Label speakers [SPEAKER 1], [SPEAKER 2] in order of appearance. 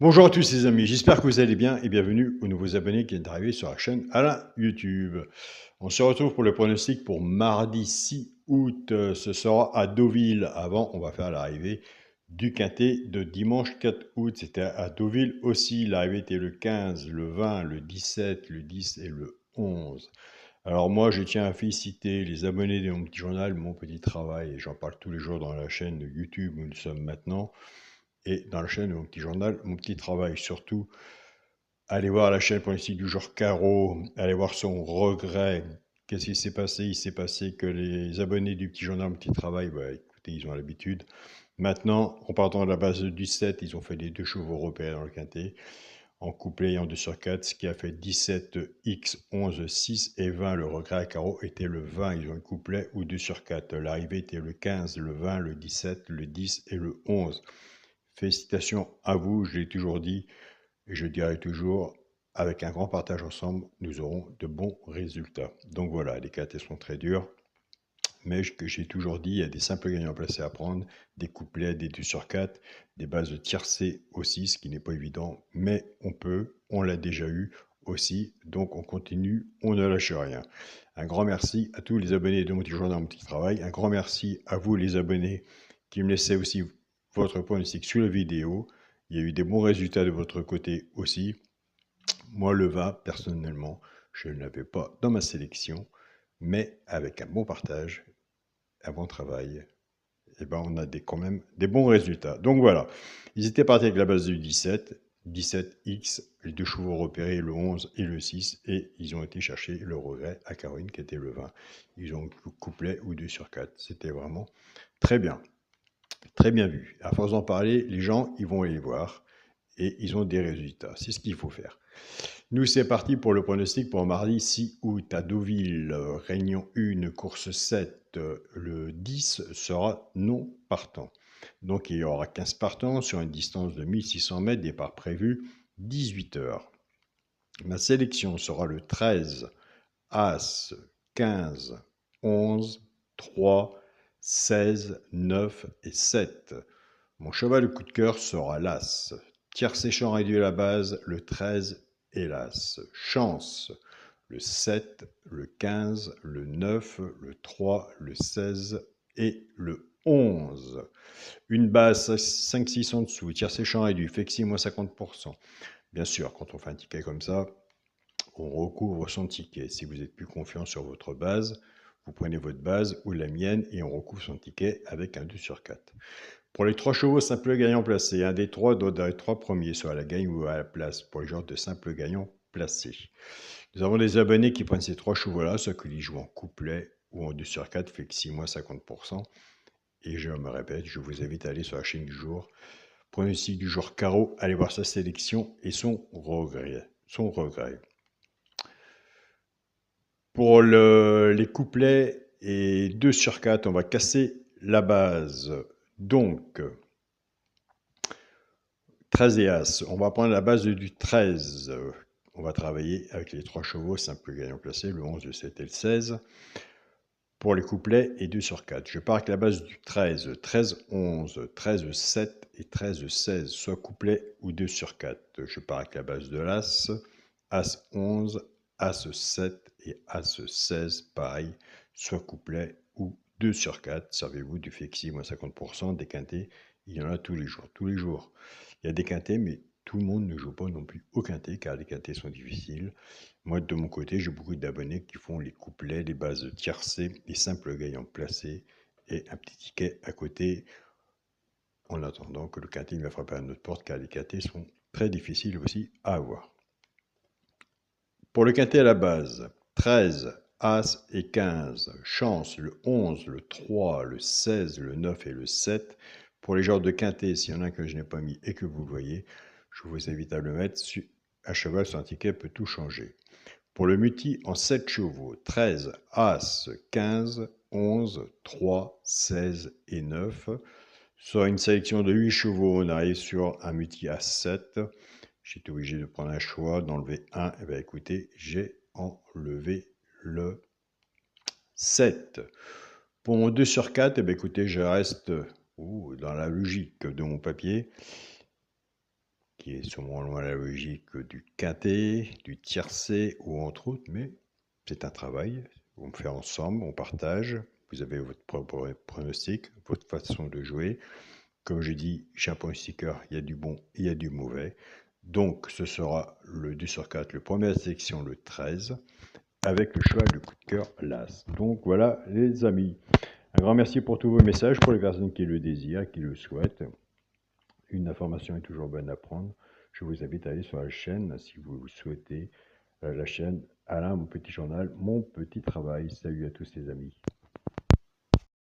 [SPEAKER 1] Bonjour à tous les amis, j'espère que vous allez bien et bienvenue aux nouveaux abonnés qui viennent d'arriver sur la chaîne Alain YouTube. On se retrouve pour le pronostic pour mardi 6 août. Ce sera à Deauville. Avant, on va faire l'arrivée du quintet de dimanche 4 août. C'était à Deauville aussi. L'arrivée était le 15, le 20, le 17, le 10 et le 11. Alors moi, je tiens à féliciter les abonnés de mon petit journal, mon petit travail, et j'en parle tous les jours dans la chaîne de YouTube où nous sommes maintenant. Et dans la chaîne Mon Petit Journal, Mon Petit Travail. Surtout, allez voir la chaîne politique du jour Caro, allez voir son regret. Qu'est-ce qui s'est passé? Il s'est passé que les abonnés du Petit Journal, Mon Petit Travail, bah, écoutez, ils ont l'habitude. Maintenant, en partant de la base du 7, ils ont fait les deux chevaux européens dans le quintet, en couplet et en 2 sur 4, ce qui a fait 17 X, 11, 6 et 20. Le regret à Caro était le 20, ils ont un couplet ou 2 sur 4. L'arrivée était le 15, le 20, le 17, le 10 et le 11. Félicitations à vous, je l'ai toujours dit et je dirai toujours, avec un grand partage ensemble, nous aurons de bons résultats. Donc voilà, les quintés sont très durs, mais que j'ai toujours dit, il y a des simples gagnants placés à prendre, des couplets, des 2 sur 4, des bases de tiercé aussi, ce qui n'est pas évident, mais on peut, on l'a déjà eu aussi, donc on continue, on ne lâche rien. Un grand merci à tous les abonnés de Mon Petit Journal, Mon Petit Travail, un grand merci à vous les abonnés qui me laissaient aussi votre pronostic sur la vidéo. Il y a eu des bons résultats de votre côté aussi. Moi, le vin, personnellement, je ne l'avais pas dans ma sélection, mais avec un bon partage, un bon travail, eh ben, on a quand même des bons résultats. Donc voilà, ils étaient partis avec la base du 17, 17X, les deux chevaux repérés, le 11 et le 6, et ils ont été chercher le regret à Caroline qui était le 20. Ils ont couplet ou 2 sur 4. C'était vraiment très bien. Très bien vu. À force d'en parler, les gens, ils vont aller voir et ils ont des résultats. C'est ce qu'il faut faire. Nous, c'est parti pour le pronostic pour mardi 6 août à Deauville. Réunion 1, course 7. Le 10 sera non partant. Donc, il y aura 15 partants sur une distance de 1600 mètres, départ prévu 18 heures. Ma sélection sera le 13, As, 15, 11, 3, 16, 9 et 7. Mon cheval de coup de cœur sera l'As. Tiercé champ réduit à la base, le 13 et l'As. Chance, le 7, le 15, le 9, le 3, le 16 et le 11. Une base 5-6 en dessous, tiercé champ réduit, flexi moins 50%. Bien sûr, quand on fait un ticket comme ça, on recouvre son ticket. Si vous êtes plus confiant sur votre base, vous prenez votre base ou la mienne et on recouvre son ticket avec un 2 sur 4. Pour les 3 chevaux simples gagnants placés, un des 3 doit être 3 premiers, soit à la gagne ou à la place, pour les genres de simples gagnants placés. Nous avons des abonnés qui prennent ces 3 chevaux-là, soit qu'ils jouent en couplet ou en 2 sur 4, flexi moins 50%. Et je me répète, je vous invite à aller sur la chaîne du jour. Pronostic du jour Caro, allez voir sa sélection et son regret. Pour les couplets et 2 sur 4, on va casser la base. Donc, 13 et As. On va prendre la base du 13. On va travailler avec les 3 chevaux, simple gagnant placé, le 11, le 7 et le 16. Pour les couplets et 2 sur 4. Je pars avec la base du 13. 13, 11, 13, 7 et 13, 16, soit couplet ou 2 sur 4. Je pars avec la base de l'As. As 11, As 7 et As 16, pareil, soit couplet ou 2 sur 4. Servez-vous du flexi moins 50%, des quintés, il y en a tous les jours. Tous les jours, il y a des quintés, mais tout le monde ne joue pas non plus au quintet, car les quintés sont difficiles. Moi, de mon côté, j'ai beaucoup d'abonnés qui font les couplets, les bases tiercées, les simples gagnants placés et un petit ticket à côté en attendant que le quintet ne va frapper à notre porte, car les quintets sont très difficiles aussi à avoir. Pour le quintet à la base, 13, As et 15. Chance, le 11, le 3, le 16, le 9 et le 7. Pour les genres de quintet, s'il y en a un que je n'ai pas mis et que vous voyez, je vous invite à le mettre. À cheval sur un ticket peut tout changer. Pour le multi en 7 chevaux, 13, As, 15, 11, 3, 16 et 9. Sur une sélection de 8 chevaux, on arrive sur un multi à 7. J'étais obligé de prendre un choix, d'enlever un. Et bien écoutez, j'ai enlevé le 7. Pour mon 2 sur 4, et bien écoutez, je reste dans la logique de mon papier, qui est sûrement moins la logique du quintet, du tiercé ou entre autres, mais c'est un travail. On fait ensemble, on partage. Vous avez votre propre pronostic, votre façon de jouer. Comme je dis, chez un pronostiqueur, il y a du bon, il y a du mauvais. Donc, ce sera le 2 sur 4, le premier de la sélection, le 13, avec le choix de coup de cœur l'As. Donc, voilà, les amis. Un grand merci pour tous vos messages, pour les personnes qui le désirent, qui le souhaitent. Une information est toujours bonne à prendre. Je vous invite à aller sur la chaîne, si vous le souhaitez, la chaîne Alain, mon petit journal, mon petit travail. Salut à tous les amis.